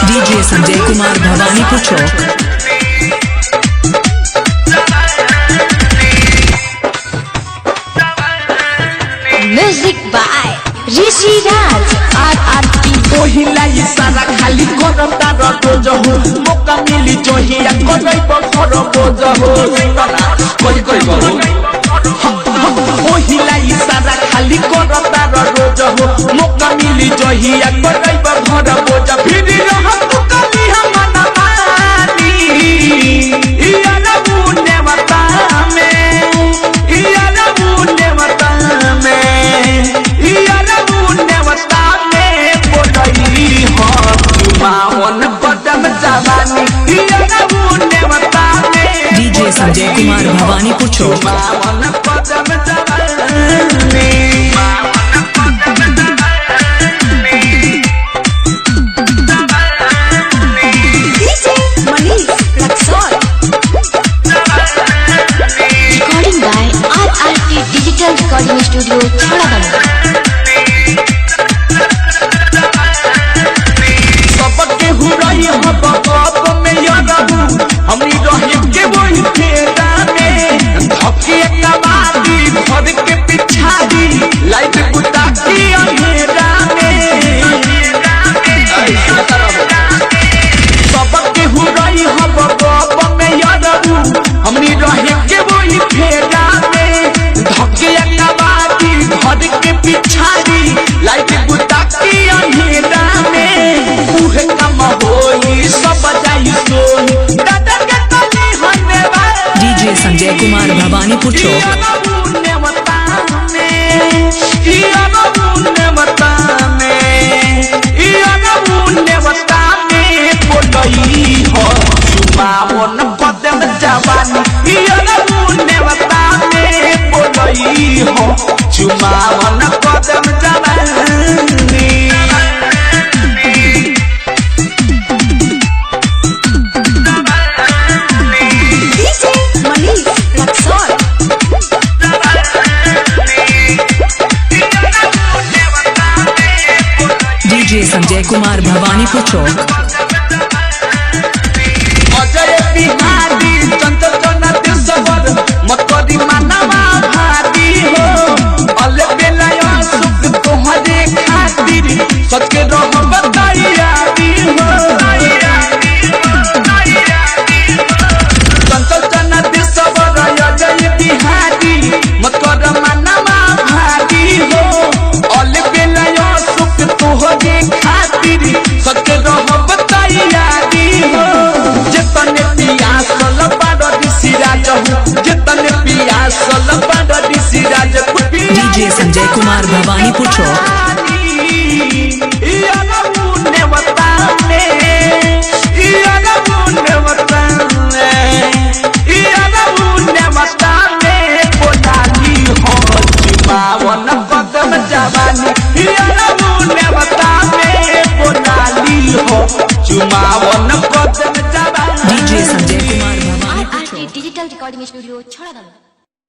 DJ Sanjay Kumar Bhawanipur Chowk. Music by Rishi Raj RRT। पहिला इशारा खाली करता रोज हो मौका मिली जोहिया करब घर बोझ हो कोई कोई कहो पहिला इशारा खाली करता रोज हो मौका मिली जोहिया करब घर बोझ फिर रहत कभी हम न मानी यार मुने मता में यार मुने मता में यार मुने मता में बोलई हो मावन बदम जवानी यार मुने मता में डीजे संजय कुमार भवानीपुर चौक। मावन बदम जवानी recording by RRT digital recording studio छोड़ाबंद। सबके हुरई हो बाप में यारू हमनी रहे के वही फेरा में धके कबाड़ी भर के पिछाड़ी लाइट बुता के अंधेरा में सबके हुरई हो बाप में यारू हमनी रहे के वही फेरा में धके कबाड़ी भर के पिछाड़ी लाइट बुता के अंधेरा में उहे काम होई सब जाई सोई दादा के तली होने वाला डीजे संजय कुमार भवानीपुर चौक। चुमावन कदम जवानी डीजे संजय कुमार भवानीपुर चौक। अजय बिहारी चंचल जन्नत सबर मकरी मानवा भाती हो अले बेलाया सुख तोहरे खातिर सच के रहब तैयारी हो चंचल जन्नत सबर अजय बिहारी मकरी मानवा भाती हो अले बेलाया सुख तोहरे खातिर सच के रहब तैयारी हो जितने पियासल बड़ सिराज हो जितने पियासल बड़ सिराज डीजे संजय कुमार भवानीपुर चौक। यार मुने बता में